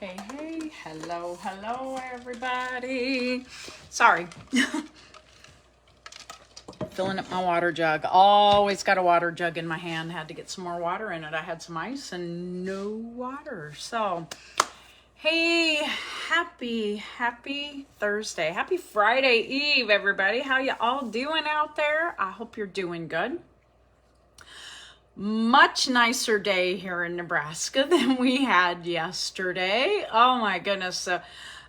Hey, hello, everybody. Sorry. Filling up my water jug. Always got a water jug in my hand. Had to get some more water in it. I had some ice and no water. So, hey, happy Thursday. Happy Friday Eve, everybody. How you all doing out there? I hope you're doing good. Much nicer day here in Nebraska than we had yesterday. Oh my goodness.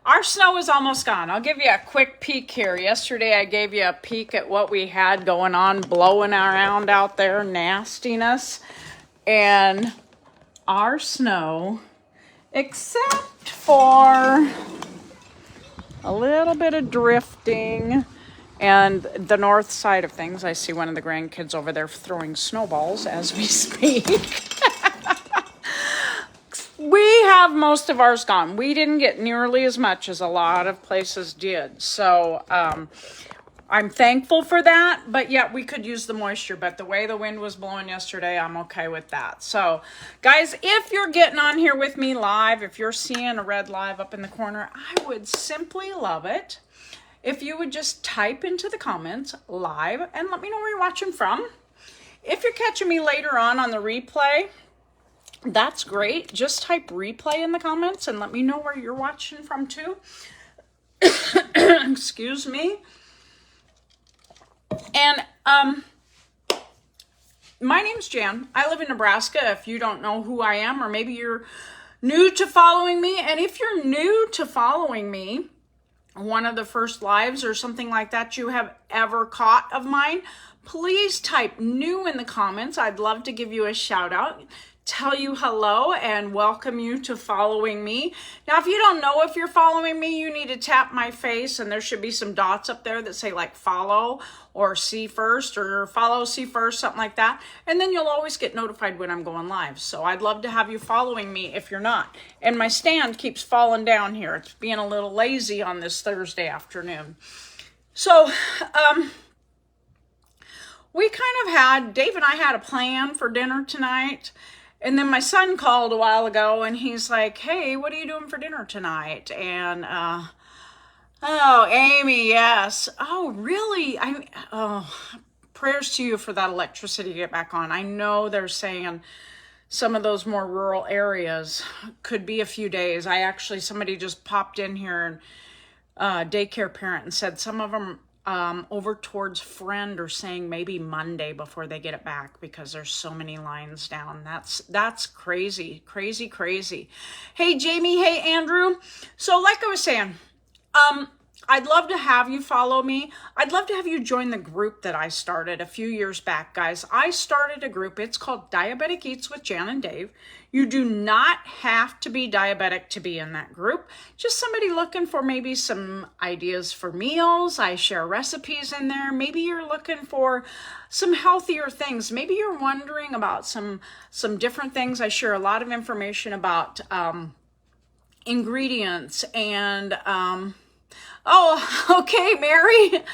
Our snow is almost gone. I'll give you a quick peek here. Yesterday I gave you a peek at what we had going on, blowing around out there, nastiness. And our snow, except for a little bit of drifting, and the north side of things, I see one of the grandkids over there throwing snowballs as we speak. We have most of ours gone. We didn't get nearly as much as a lot of places did. So I'm thankful for that. But yeah, we could use the moisture. But the way the wind was blowing yesterday, I'm okay with that. So guys, if you're getting on here with me live, if you're seeing a red live up in the corner, I would simply love it if you would just type into the comments live and let me know where you're watching from. If you're catching me later on the replay, that's great. Just type replay in the comments and let me know where you're watching from too. Excuse me. And my name's Jan. I live in Nebraska. If you don't know who I am, or maybe you're new to following me, and if you're new to following me, one of the first lives or something like that you have ever caught of mine, please type new in the comments. I'd love to give you a shout out, tell you hello, and welcome you to following me. Now, if you don't know if you're following me, you need to tap my face, and there should be some dots up there that say like follow or see first, or follow, see first, something like that. And then you'll always get notified when I'm going live. So I'd love to have you following me if you're not. And my stand keeps falling down here. It's being a little lazy on this Thursday afternoon. So, we kind of had, Dave and I had a plan for dinner tonight. And then my son called a while ago and he's like, hey, what are you doing for dinner tonight? And, oh, Amy, yes. Oh, really? Prayers to you for that electricity to get back on. I know they're saying some of those more rural areas could be a few days. Somebody just popped in here, and daycare parent, and said some of them over towards Friend are saying maybe Monday before they get it back because there's so many lines down. That's crazy. Hey, Jamie. Hey, Andrew. So like I was saying, I'd love to have you follow me. I'd love to have you join the group that I started a few years back, guys. I started a group. It's called Diabetic Eats with Jan and Dave. You do not have to be diabetic to be in that group. Just somebody looking for maybe some ideas for meals. I share recipes in there. Maybe you're looking for some healthier things. Maybe you're wondering about some different things. I share a lot of information about ingredients and oh, okay, Mary.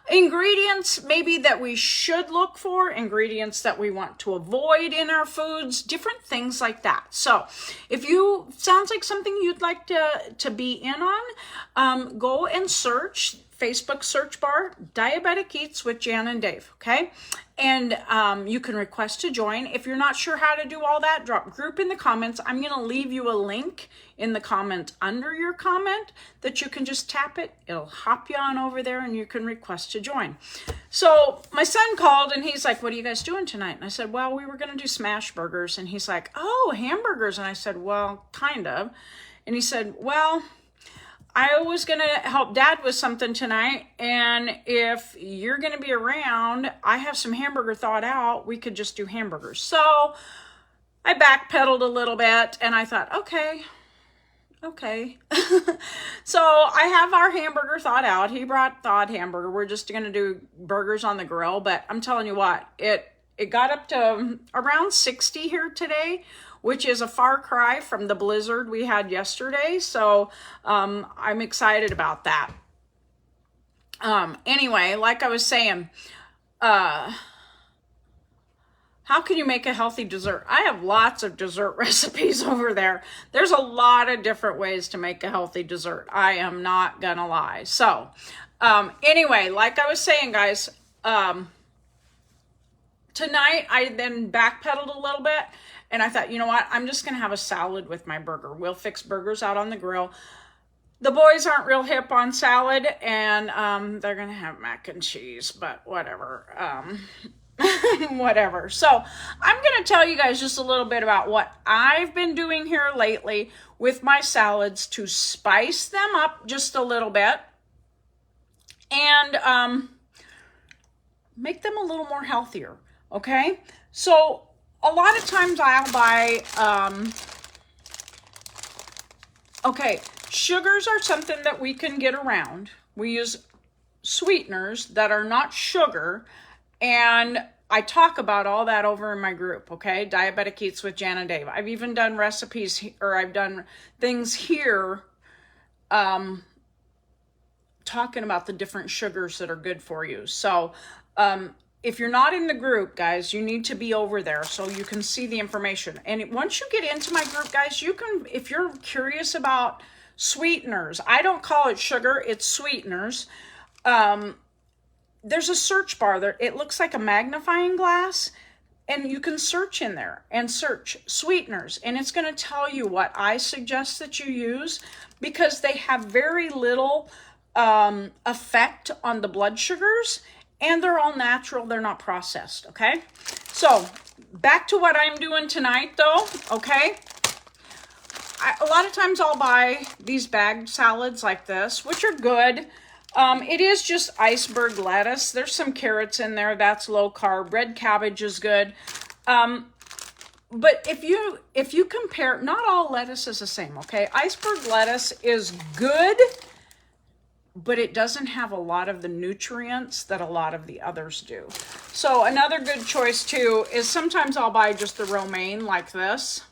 Ingredients maybe that we should look for, ingredients that we want to avoid in our foods, different things like that. So if you sounds like something you'd like to be in on, go and search Facebook search bar, Diabetic Eats with Jan and Dave, okay? And you can request to join. If you're not sure how to do all that, drop group in the comments. I'm going to leave you a link in the comment under your comment that you can just tap it. It'll hop you on over there and you can request to join. So my son called and he's like, what are you guys doing tonight? And I said, well, we were going to do smash burgers. And he's like, oh, hamburgers. And I said, well, kind of. And he said, well, I was going to help Dad with something tonight, and if you're going to be around, I have some hamburger thought out. We could just do hamburgers. So I backpedaled a little bit, and I thought, okay. So I have our hamburger thought out. He brought thawed hamburger. We're just going to do burgers on the grill, but I'm telling you what, it got up to around 60 here today, which is a far cry from the blizzard we had yesterday. So I'm excited about that. Anyway, like I was saying, How can you make a healthy dessert? I have lots of dessert recipes over there. There's a lot of different ways to make a healthy dessert. I am not gonna lie. So anyway, like I was saying, guys, tonight I then backpedaled a little bit and I thought, you know what? I'm just gonna have a salad with my burger. We'll fix burgers out on the grill. The boys aren't real hip on salad, and they're gonna have mac and cheese, but whatever. Whatever. So I'm going to tell you guys just a little bit about what I've been doing here lately with my salads to spice them up just a little bit and make them a little more healthier. Okay. So a lot of times I'll buy, okay, sugars are something that we can get around. We use sweeteners that are not sugar. And I talk about all that over in my group, okay? Diabetic Eats with Jan and Dave. I've even done recipes, or I've done things here talking about the different sugars that are good for you. So if you're not in the group, guys, you need to be over there so you can see the information. And once you get into my group, guys, you can, if you're curious about sweeteners, I don't call it sugar, it's sweeteners. There's a search bar there. It looks like a magnifying glass, and you can search in there and search sweeteners, and it's going to tell you what I suggest that you use because they have very little effect on the blood sugars, and they're all natural. They're not processed, okay? So back to what I'm doing tonight, though, okay? A lot of times I'll buy these bagged salads like this, which are good. It is just iceberg lettuce. There's some carrots in there. That's low carb. Red cabbage is good. But if you compare, not all lettuce is the same, okay? Iceberg lettuce is good, but it doesn't have a lot of the nutrients that a lot of the others do. So another good choice too is sometimes I'll buy just the romaine like this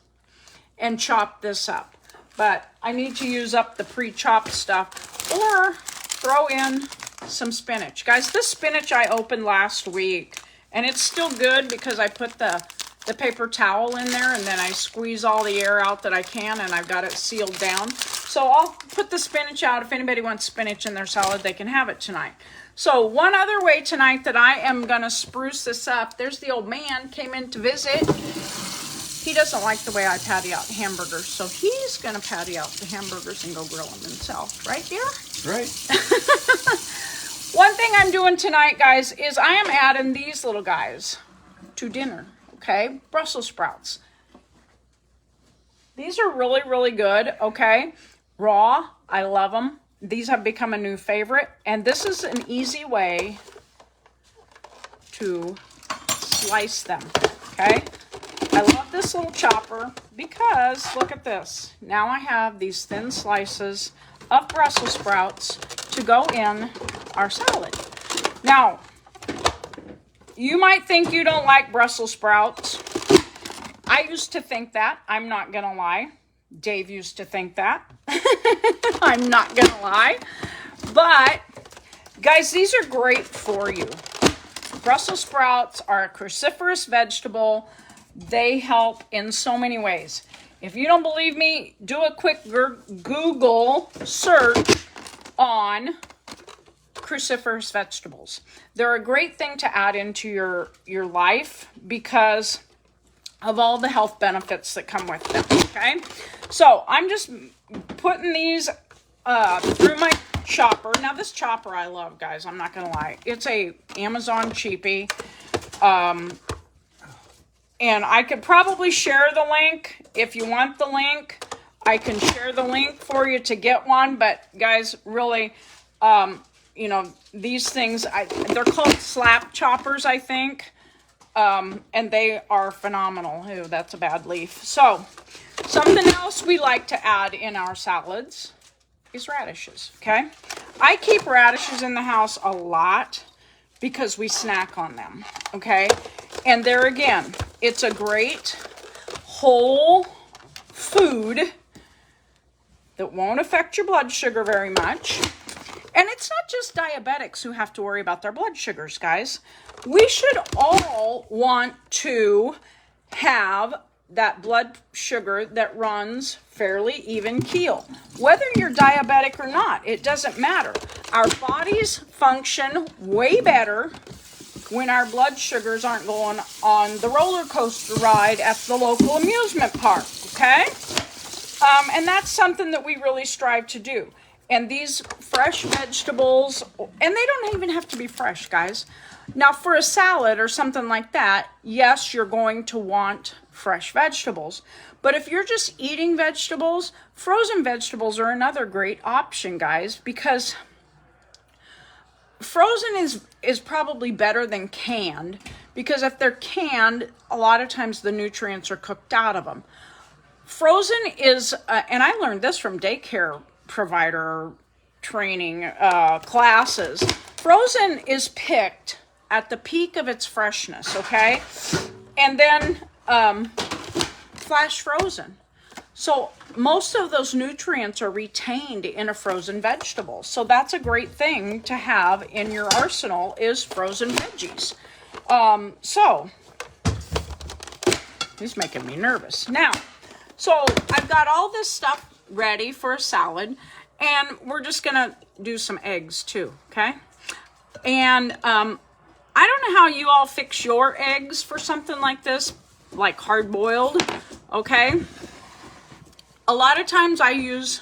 and chop this up. But I need to use up the pre-chopped stuff or throw in some spinach. Guys, this spinach I opened last week, and it's still good because I put the paper towel in there, and then I squeeze all the air out that I can, and I've got it sealed down. So I'll put the spinach out. If anybody wants spinach in their salad, they can have it tonight. So one other way tonight that I am going to spruce this up, there's the old man came in to visit. He doesn't like the way I patty out hamburgers, so he's going to patty out the hamburgers and go grill them himself. Right, dear? Right. One thing I'm doing tonight, guys, is I am adding these little guys to dinner, okay? Brussels sprouts. These are really, really good, okay? Raw, I love them. These have become a new favorite, and this is an easy way to slice them, okay? I love this little chopper because, look at this. Now I have these thin slices of Brussels sprouts to go in our salad. Now, you might think you don't like Brussels sprouts. I used to think that. I'm not going to lie. Dave used to think that. I'm not going to lie. But, guys, these are great for you. Brussels sprouts are a cruciferous vegetable. They help in so many ways. If you don't believe me, do a quick Google search on cruciferous vegetables. They're a great thing to add into your life because of all the health benefits that come with them, okay? So I'm just putting these through my chopper. Now this chopper I love, guys. I'm not going to lie. It's a Amazon cheapie. And I could probably share the link. If you want the link, I can share the link for you to get one. But guys, really, you know, these things, they're called slap choppers, I think. And they are phenomenal. Ooh, that's a bad leaf. So, something else we like to add in our salads is radishes, okay? I keep radishes in the house a lot because we snack on them, okay? And there again, it's a great whole food that won't affect your blood sugar very much. And it's not just diabetics who have to worry about their blood sugars, guys. We should all want to have that blood sugar that runs fairly even keel. Whether you're diabetic or not, it doesn't matter. Our bodies function way better when our blood sugars aren't going on the roller coaster ride at the local amusement park, okay? And that's something that we really strive to do. And these fresh vegetables, and they don't even have to be fresh, guys. Now, for a salad or something like that, yes, you're going to want fresh vegetables. But if you're just eating vegetables, frozen vegetables are another great option, guys, because frozen is probably better than canned, because if they're canned, a lot of times the nutrients are cooked out of them. Frozen is, and I learned this from daycare provider training classes. Frozen is picked at the peak of its freshness, okay? And then flash frozen. So most of those nutrients are retained in a frozen vegetable. So that's a great thing to have in your arsenal, is frozen veggies. So he's making me nervous. Now, so I've got all this stuff ready for a salad, and we're just gonna do some eggs too, okay? And I don't know how you all fix your eggs for something like this, like hard boiled, okay? A lot of times I use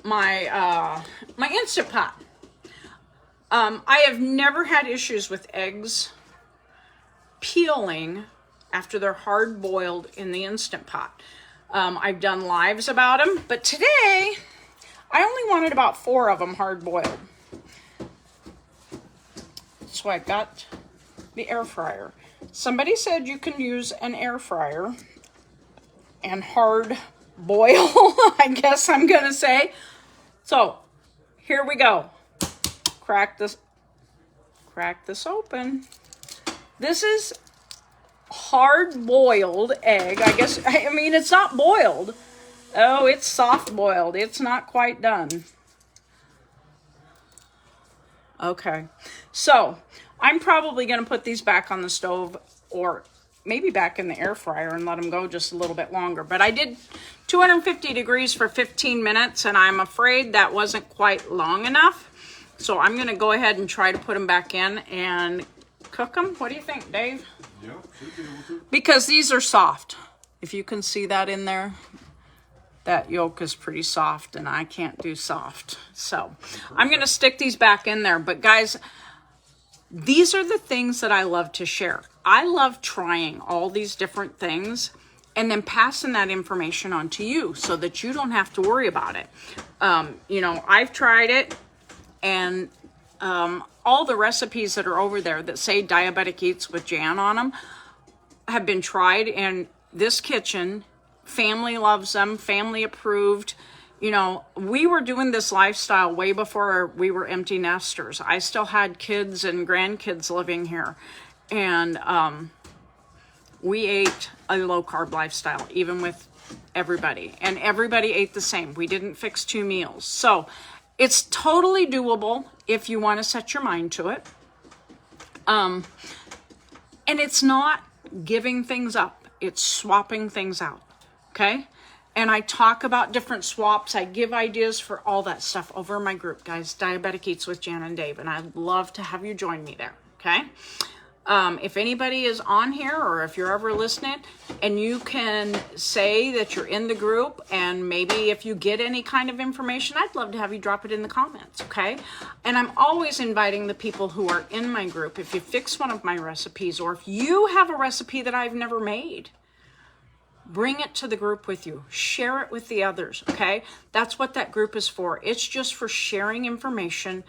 my my Instant Pot. I have never had issues with eggs peeling after they're hard boiled in the Instant Pot. I've done lives about them, but today I only wanted about 4 of them hard boiled. So I got the air fryer. Somebody said you can use an air fryer and hard boil, I guess I'm gonna say. So here we go. Crack this open. This is hard boiled egg. I mean it's not boiled. Oh, it's soft boiled. It's not quite done. Okay, so I'm probably going to put these back on the stove, or maybe back in the air fryer and let them go just a little bit longer. But I did 250 degrees for 15 minutes, and I'm afraid that wasn't quite long enough. So I'm going to go ahead and try to put them back in and cook them. What do you think, Dave? Yeah, should be able to. Because these are soft. If you can see that in there. That yolk is pretty soft, and I can't do soft. So I'm going to stick these back in there. But guys, these are the things that I love to share. I love trying all these different things and then passing that information on to you so that you don't have to worry about it. You know, I've tried it, and all the recipes that are over there that say Diabetic Eats with Jan on them have been tried in this kitchen. Family loves them, family approved. You know, we were doing this lifestyle way before we were empty nesters. I still had kids and grandkids living here. And we ate a low carb lifestyle, even with everybody. And everybody ate the same. We didn't fix 2 meals. So it's totally doable if you want to set your mind to it. And it's not giving things up. It's swapping things out. Okay, and I talk about different swaps. I give ideas for all that stuff over in my group, guys, Diabetic Eats with Jan and Dave, and I'd love to have you join me there, okay? If anybody is on here, or if you're ever listening, and you can say that you're in the group, and maybe if you get any kind of information, I'd love to have you drop it in the comments, okay? And I'm always inviting the people who are in my group, if you fix one of my recipes, or if you have a recipe that I've never made, bring it to the group with you. Share it with the others, okay? That's what that group is for. It's just for sharing information,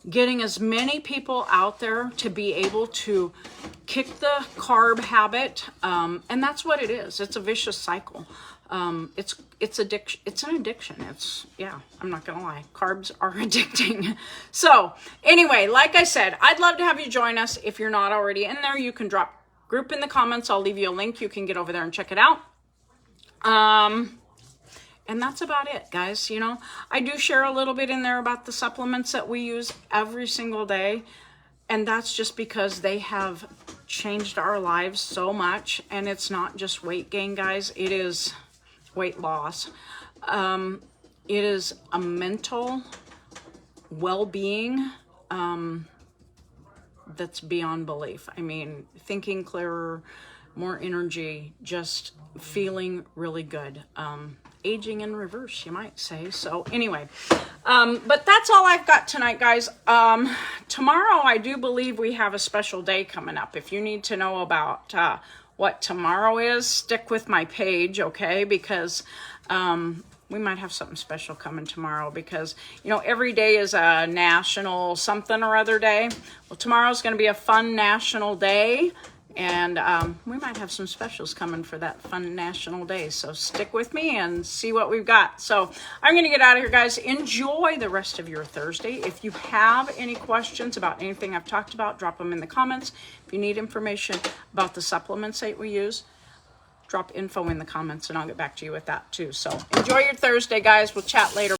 getting as many people out there to be able to kick the carb habit. And that's what it is. It's a vicious cycle. It's addiction. It's an addiction. Yeah, I'm not gonna lie. Carbs are addicting. So anyway, like I said, I'd love to have you join us. If you're not already in there, you can drop group in the comments. I'll leave you a link. You can get over there and check it out. And that's about it, guys. You know, I do share a little bit in there about the supplements that we use every single day. And that's just because they have changed our lives so much. And it's not just weight gain, guys. It is weight loss. It is a mental well-being that's beyond belief. I mean, thinking clearer, more energy, just feeling really good. Aging in reverse, you might say. So anyway, but that's all I've got tonight, guys. Tomorrow, I do believe we have a special day coming up. If you need to know about what tomorrow is, stick with my page, okay? Because we might have something special coming tomorrow because, you know, every day is a national something or other day. Well, tomorrow's going to be a fun national day. And we might have some specials coming for that fun national day. So stick with me and see what we've got. So I'm going to get out of here, guys. Enjoy the rest of your Thursday. If you have any questions about anything I've talked about, drop them in the comments. If you need information about the supplements that we use, drop info in the comments and I'll get back to you with that too. So enjoy your Thursday, guys. We'll chat later.